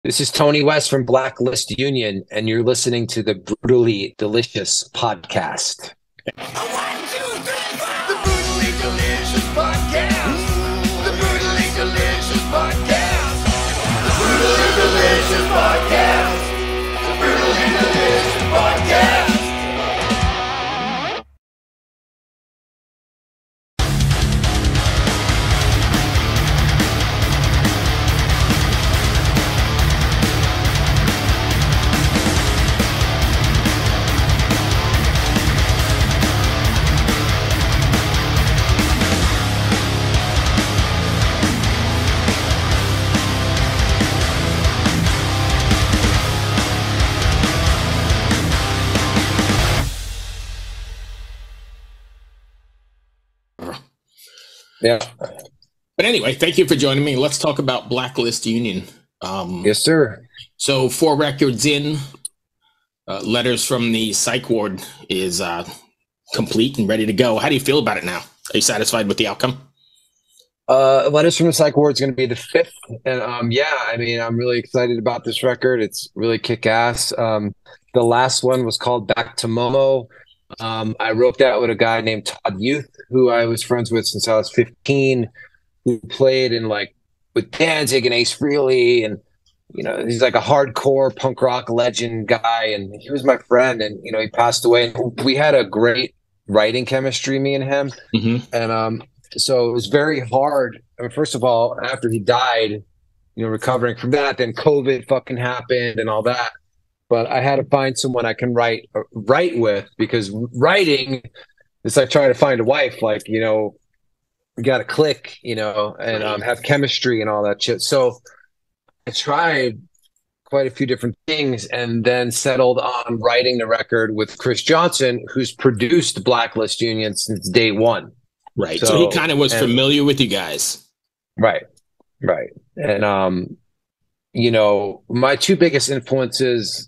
This is Tony West from Blacklist Union, and you're listening to the Brutally Delicious podcast. One, two, three, four. The Brutally Delicious podcast. The Brutally Delicious podcast. The Brutally Delicious podcast. The Brutally Delicious podcast. Yeah. But anyway, thank you for joining me. Let's talk about Blacklist Union. Yes, sir. So 4 records in, Letters from the Psych Ward is complete and ready to go. How do you feel about it now? Are you satisfied with the outcome? Letters from the Psych Ward is going to be the 5th. And yeah, I mean, I'm really excited about this record. It's really kick-ass. The last one was called Back to Momo. I wrote that with a guy named Todd Youth, who I was friends with since I was 15, who played in with Danzig and Ace Frehley, and he's like a hardcore punk rock legend guy, and he was my friend, and he passed away. We had a great writing chemistry, me and him, and so it was very hard. I mean, first of all, after he died, recovering from that, then COVID fucking happened and all that. But I had to find someone I can write with, because writing is like trying to find a wife. You got to click, and have chemistry and all that shit. So I tried quite a few different things, and then settled on writing the record with Chris Johnson, who's produced Blacklist Union since day one. Right. So he kind of was familiar with you guys. Right. And my two biggest influences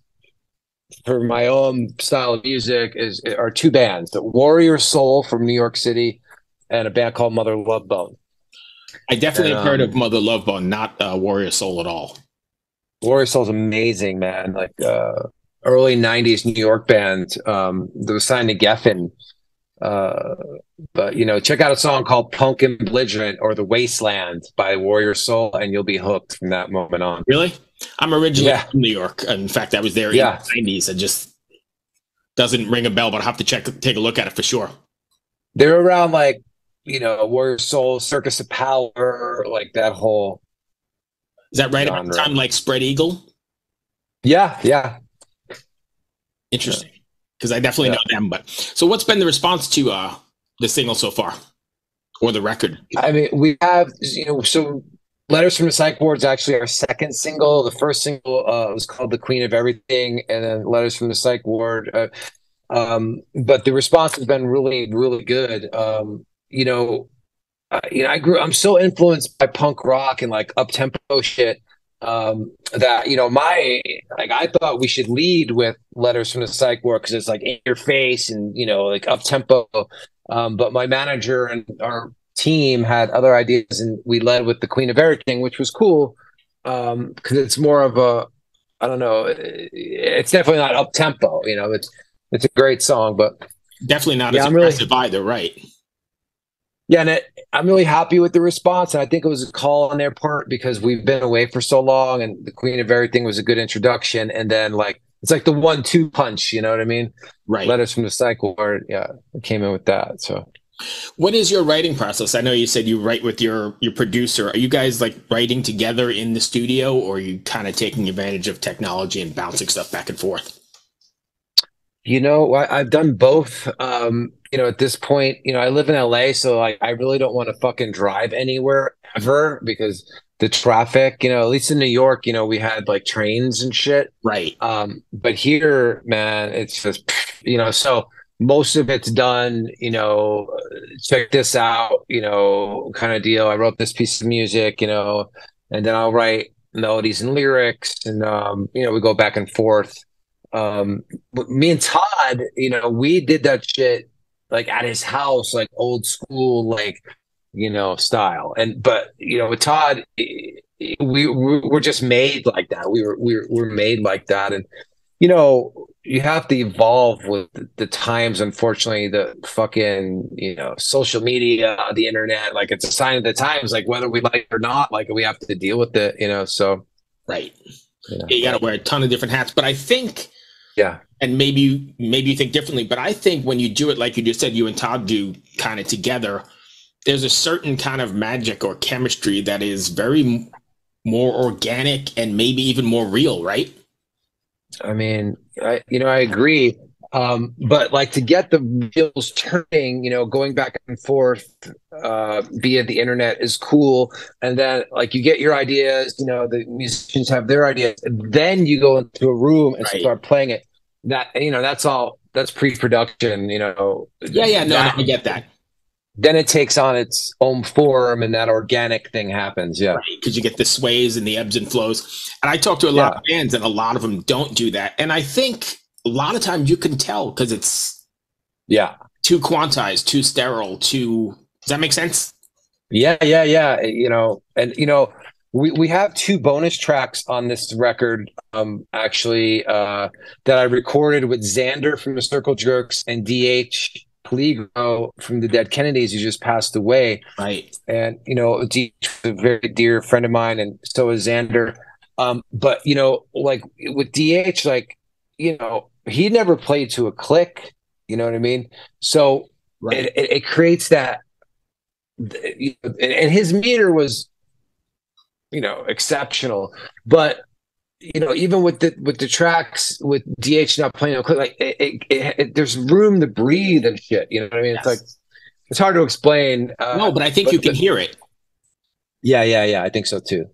for my own style of music are 2 bands: the Warrior Soul from New York City and a band called Mother Love Bone. I definitely have heard of Mother Love Bone, not Warrior Soul at all. Warrior Soul's amazing, man. Early 90s New York band that was signed to Geffen. But check out a song called Punk and Belligerent or The Wasteland by Warrior Soul, and you'll be hooked from that moment on. Really? I'm originally from New York. In fact, I was there in the 90s. It just doesn't ring a bell, but I'll have to take a look at it for sure. They're around Warrior Soul, Circus of Power, that whole. Is that right around the time Spread Eagle? Yeah. Interesting. Because I definitely know them. But so what's been the response to the single so far, or the record? I mean, we have, so Letters from the Psych Ward is actually our second single. The first single was called The Queen of Everything, and then Letters from the Psych Ward. But the response has been really, really good. I'm so influenced by punk rock and up-tempo shit that I thought we should lead with Letters from the Psych Ward because it's in your face and up-tempo. But my manager and our team had other ideas, and we led with The Queen of Everything, which was cool because it's more of a, I don't know, it's definitely not up-tempo. It's a great song, but definitely not as aggressive either, right? Yeah, and I'm really happy with the response, and I think it was a call on their part because we've been away for so long, and The Queen of Everything was a good introduction, and then it's like the 1-2 punch, you know what I mean? Right. Letters from the Psych Ward, I came in with that. So, what is your writing process? I know you said you write with your producer. Are you guys writing together in the studio, or are you kind of taking advantage of technology and bouncing stuff back and forth? I've done both. At this point, I live in LA, so I really don't want to fucking drive anywhere ever because the traffic, at least in New York, we had trains and shit. Right. But here, man, it's just, so most of it's done, check this out, kind of deal. I wrote this piece of music, and then I'll write melodies and lyrics, and, we go back and forth. Me and Todd, we did that shit at his house, old school, style. But with Todd, we're just made like that. We're made like that, and you have to evolve with the times. Unfortunately, the fucking social media, the internet, like it's a sign of the times. Like whether we like it or not, like we have to deal with it. So Right. Yeah, you got to wear a ton of different hats. But I think, yeah, and maybe you think differently, but I think when you do it like you just said, you and Todd do kind of together, there's a certain kind of magic or chemistry that is very more organic and maybe even more real, right? I mean, I agree. But like to get the wheels turning, going back and forth via the internet is cool. And then like you get your ideas, the musicians have their ideas, and then you go into a room and Right. start playing it. That's pre-production, Yeah, no, I get that. Then it takes on its own form and that organic thing happens. Yeah. Right, because you get the sways and the ebbs and flows. And I talk to a lot of bands, and a lot of them don't do that. And I think a lot of times you can tell because it's too quantized, too sterile, too. Does that make sense? Yeah. We have 2 bonus tracks on this record, actually, that I recorded with Xander from the Circle Jerks and DH Peligro from the Dead Kennedys, who just passed away. Right. And, DH is a very dear friend of mine, and so is Xander. But, like with DH, like, he never played to a click, you know what I mean? So it creates that, and his meter was, exceptional. But, even with the tracks with DH not playing no click, like there's room to breathe and shit. You know what I mean? It's like, it's hard to explain. No, but I think you can hear it. Yeah. I think so too.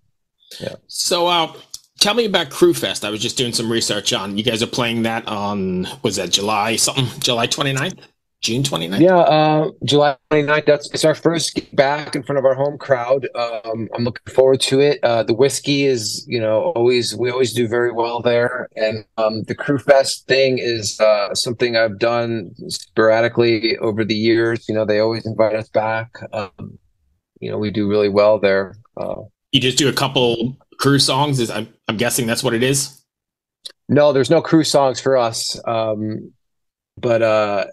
Yeah. So, tell me about Crew Fest. I was just doing some research on. You guys are playing that on, was that July 29th? June 29th? Yeah, July 29th. It's our first gig back in front of our home crowd. I'm looking forward to it. The whiskey is, we always do very well there. And the Crew Fest thing is something I've done sporadically over the years. They always invite us back. We do really well there. You just do a couple Crew songs? I'm guessing that's what it is? No, there's no Crew songs for us. But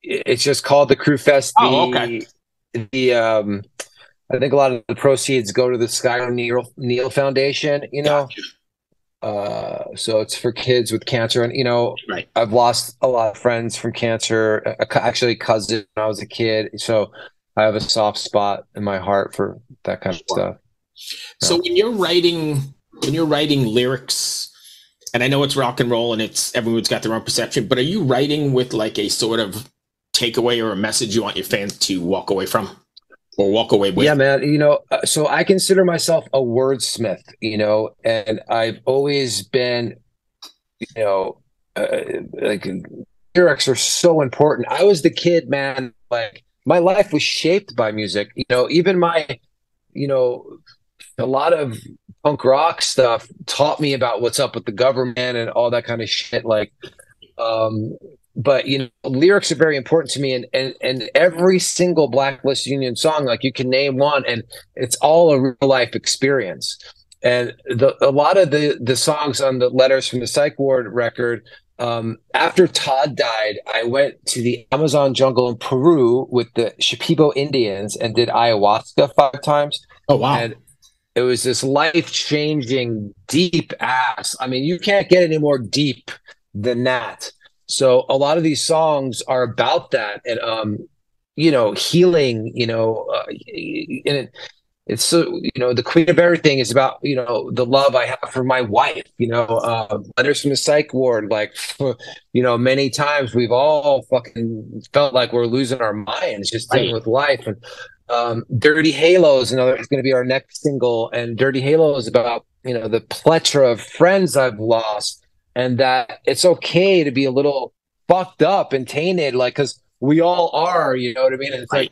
it's just called the Crew Fest. Okay. I think a lot of the proceeds go to the Sky O'Neill Foundation, Gotcha. So it's for kids with cancer. And, Right. I've lost a lot of friends from cancer, actually cousin when I was a kid. So I have a soft spot in my heart for that kind of stuff. So when you're writing lyrics, and I know it's rock and roll and it's everyone's got their own perception, but are you writing with like a sort of takeaway or a message you want your fans to walk away from or walk away with? Yeah, man. So I consider myself a wordsmith, and I've always been, like lyrics are so important. I was the kid, man, like my life was shaped by music, even my, a lot of punk rock stuff taught me about what's up with the government and all that kind of shit. Like, but lyrics are very important to me, and every single Blacklist Union song, like you can name one, and it's all a real life experience. And a lot of the songs on the Letters from the Psych Ward record, after Todd died, I went to the Amazon jungle in Peru with the Shipibo Indians and did ayahuasca 5 times. Oh, wow. And it was this life-changing, deep ass. I mean, you can't get any more deep than that. So a lot of these songs are about that, and healing. And it's so the Queen of Everything is about the love I have for my wife. Letters from the Psych Ward. Like, many times we've all fucking felt like we're losing our minds just dealing with life. And Dirty Halo is going to be our next single, and Dirty Halo is about the plethora of friends I've lost. And that it's okay to be a little fucked up and tainted, like, because we all are, you know what I mean? And it's like,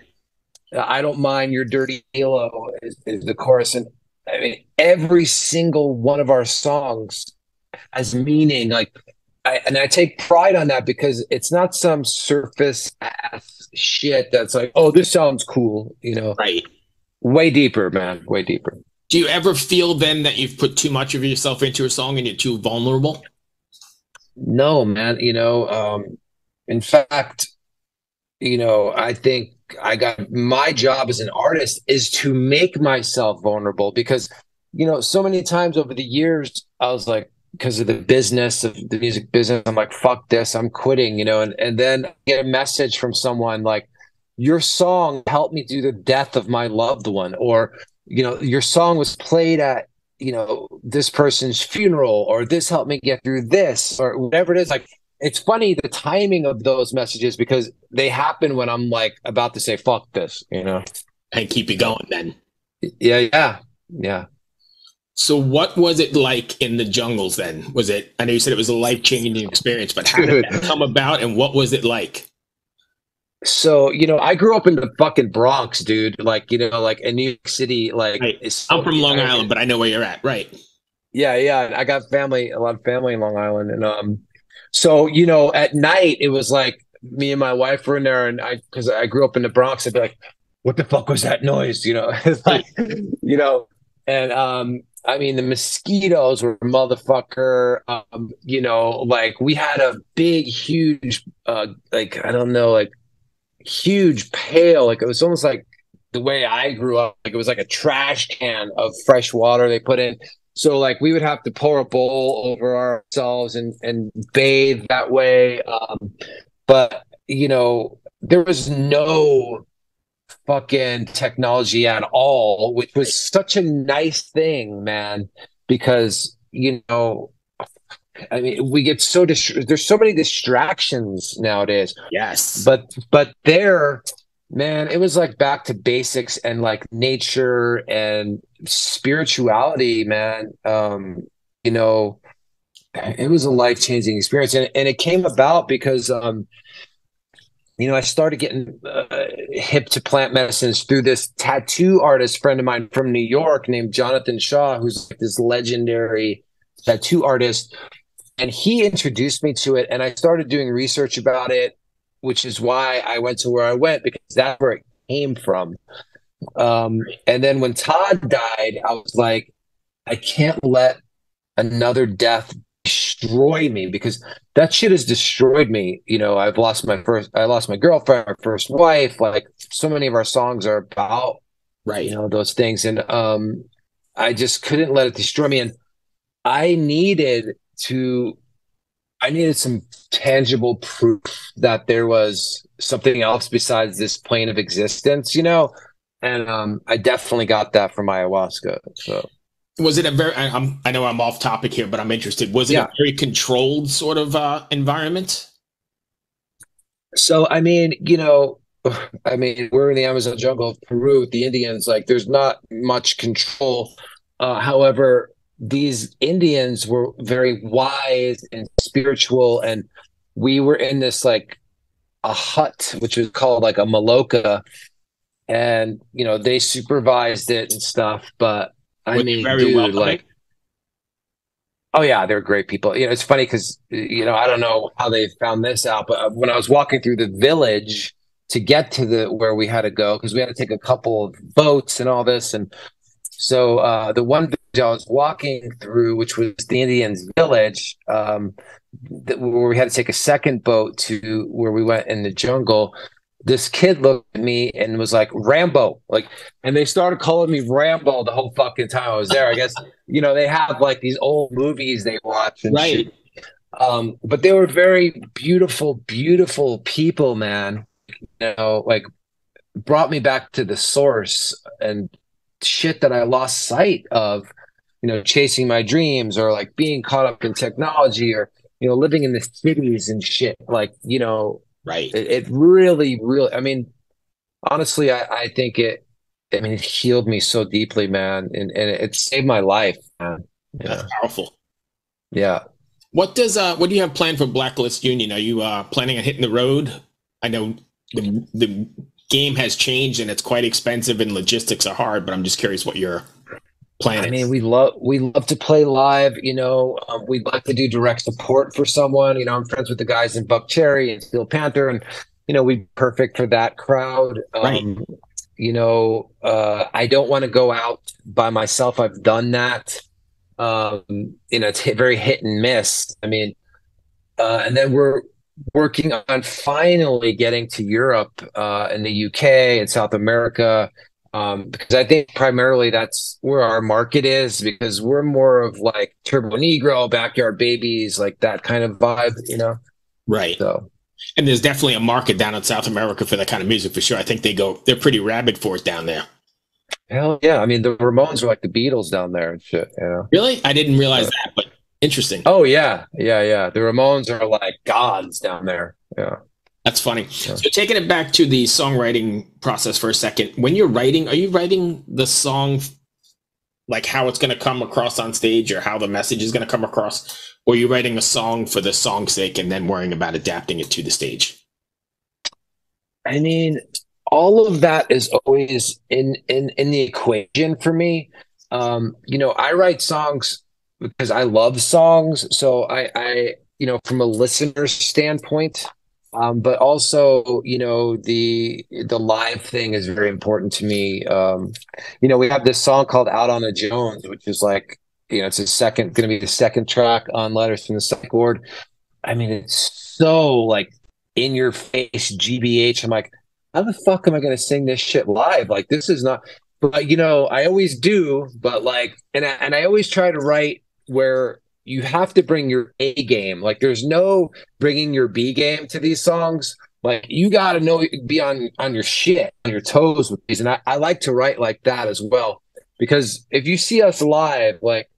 I don't mind your dirty halo is the chorus. And I mean, every single one of our songs has meaning. Like, I take pride on that because it's not some surface ass shit that's like, oh, this sounds cool, Right. Way deeper, man. Way deeper. Do you ever feel then that you've put too much of yourself into a song and you're too vulnerable? No, man. In fact, I think my job as an artist is to make myself vulnerable because, so many times over the years, I was like, because of the business of the music business, I'm like, fuck this, I'm quitting, and then I get a message from someone like, your song helped me through the death of my loved one, or, your song was played at, this person's funeral, or this helped me get through this, or whatever it is. Like, it's funny the timing of those messages because they happen when I'm like about to say fuck this, And keep it going then. Yeah. So what was it like in the jungles then? I know you said it was a life-changing experience, but how did that come about and what was it like? So, I grew up in the fucking Bronx, dude. Like, like in New York City, like right. I'm from Long Island, but I know where you're at, right? Yeah. I got a lot of family in Long Island. And so, at night it was like me and my wife were in there, and because I grew up in the Bronx, I'd be like, what the fuck was that noise? It's like, and I mean, the mosquitoes were motherfucker. Like we had a big, huge, like, I don't know, like huge pail. Like it was almost like the way I grew up. Like it was like a trash can of fresh water they put in. So like we would have to pour a bowl over ourselves and bathe that way. But there was no fucking technology at all, which was such a nice thing, man, because I mean, we get so there's so many distractions nowadays. Yes. But there, man, it was like back to basics and like nature and spirituality, man. It was a life-changing experience, and it came about because I started getting hip to plant medicines through this tattoo artist friend of mine from New York named Jonathan Shaw, who's like this legendary tattoo artist. And he introduced me to it, and I started doing research about it, which is why I went to where I went, because that's where it came from. And then when Todd died, I was like, I can't let another death destroy me, because that shit has destroyed me. I lost my girlfriend, my first wife. Like so many of our songs are about, right, those things. And I just couldn't let it destroy me. And I needed some tangible proof that there was something else besides this plane of existence, and I definitely got that from ayahuasca. So was it a very, I know I'm off topic here, but I'm interested. Was it a very controlled sort of environment? So, I mean, we're in the Amazon jungle of Peru with the Indians. Like, there's not much control. However, these Indians were very wise and spiritual, and we were in this like a hut, which was called like a maloca, and they supervised it and stuff. But I mean, dude, like, oh yeah, they're great people. It's funny because I don't know how they found this out, but when I was walking through the village to get to where we had to go, because we had to take a couple of boats and all this, and so the one village I was walking through, which was the Indians' village, where we had to take a second boat to where we went in the jungle. This kid looked at me and was like, Rambo, like, and they started calling me Rambo the whole fucking time I was there. I guess, they have like these old movies they watch and right. Shit. But they were very beautiful, beautiful people, man. Like brought me back to the source and shit that I lost sight of, chasing my dreams, or like being caught up in technology, or, living in the cities and shit. Like, right. It really, really, I mean, honestly, I think it healed me so deeply, man. And it saved my life, man. That's powerful. Yeah. What do you have planned for Blacklist Union? Are you planning on hitting the road? I know the game has changed and it's quite expensive and logistics are hard, but I'm just curious what you're planning. I mean, we love to play live. We'd like to do direct support for someone. I'm friends with the guys in Buck Cherry and Steel Panther, and we'd be perfect for that crowd. Right. I don't want to go out by myself. I've done that. It's very hit and miss. I mean, and then we're working on finally getting to Europe, and the UK and South America, because I think primarily that's where our market is, because we're more of like Turbo Negro, Backyard Babies, like that kind of vibe. Right. So, and there's definitely a market down in South America for that kind of music for sure. I think they're pretty rabid for it down there. hell yeah. I mean, the Ramones are like the Beatles down there and shit. Really? I didn't realize that, but interesting. Oh yeah. Yeah. The Ramones are like gods down there. Yeah. That's funny. Yeah. So taking it back to the songwriting process for a second, when you're writing, are you writing the song like how it's going to come across on stage or how the message is going to come across? Or are you writing a song for the song's sake and then worrying about adapting it to the stage? I mean, all of that is always in the equation for me. I write songs because I love songs. So I from a listener's standpoint, but also, the live thing is very important to me. We have this song called Out on a Jones, which is like, it's going to be the second track on Letters from the Psych Ward. I mean, it's so like in your face GBH. I'm like, how the fuck am I going to sing this shit live? Like, this is not, but I always do, but like, and I always try to write where you have to bring your A game. Like, there's no bringing your B game to these songs. Like, you got to be on your shit, on your toes with these. And I like to write like that as well, because if you see us live, like,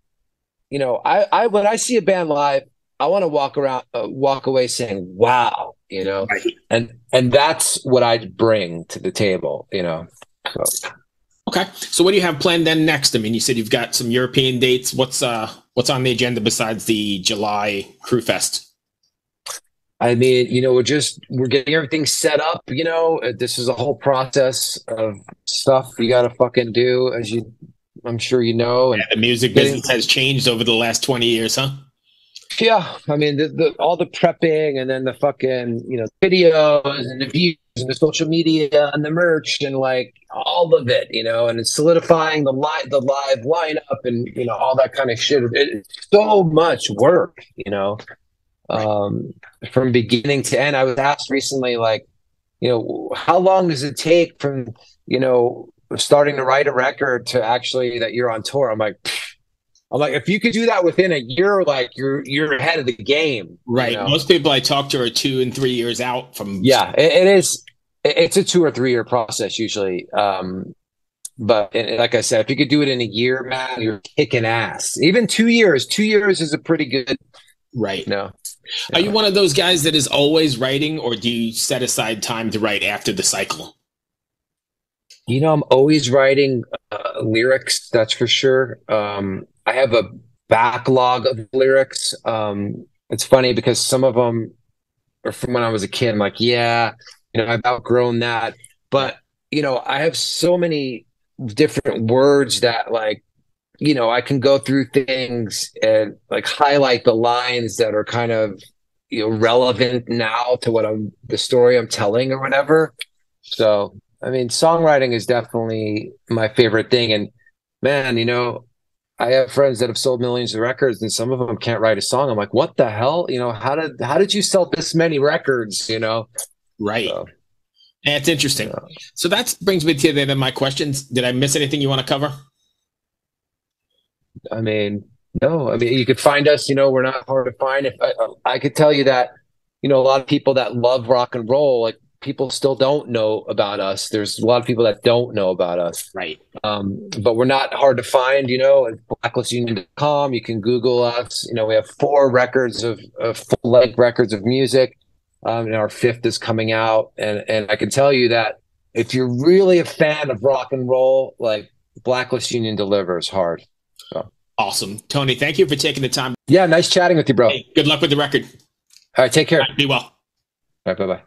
I when I see a band live, I want to walk away saying, wow, Right. and that's what I bring to the table, So. Okay. So what do you have planned then next? I mean, you said you've got some European dates. What's on the agenda besides the July Crew Fest? I mean, we're getting everything set up, this is a whole process of stuff you got to fucking do, I'm sure you know. And the music business has changed over the last 20 years, huh? Yeah. I mean, all the prepping and then the fucking, videos and the views and the social media and the merch and like all of it, and it's solidifying the live lineup and, all that kind of shit. It's so much work, from beginning to end. I was asked recently, like, how long does it take from, starting to write a record to actually that you're on tour? I'm like, if you could do that within a year, like you're ahead of the game. Right. Most people I talk to are 2 and 3 years out from. Yeah, it is. It's a 2 or 3 year process usually. But like I said, if you could do it in a year, man, you're kicking ass. Even 2 years. 2 years is a pretty good. Right. Are you one of those guys that is always writing, or do you set aside time to write after the cycle? I'm always writing lyrics. That's for sure. I have a backlog of lyrics. It's funny because some of them are from when I was a kid. I'm like, yeah, I've outgrown that. But, I have so many different words that like, I can go through things and like highlight the lines that are kind of, relevant now to the story I'm telling or whatever. So, I mean, songwriting is definitely my favorite thing. And man, I have friends that have sold millions of records and some of them can't write a song. I'm like, what the hell? How did you sell this many records, Right. So, it's interesting. So that brings me to the end of my questions. Did I miss anything you want to cover? I mean, no. I mean, you could find us, we're not hard to find. If I could tell you that, a lot of people that love rock and roll, like, people still don't know about us. There's a lot of people that don't know about us. Right. But we're not hard to find, at blacklistunion.com. You can Google us. We have 4 records of full-length records of music. And our 5th is coming out. And I can tell you that if you're really a fan of rock and roll, like, Blacklist Union delivers hard. So. Awesome. Tony, thank you for taking the time. Yeah, nice chatting with you, bro. Hey, good luck with the record. All right, take care. Be well. All right, bye-bye.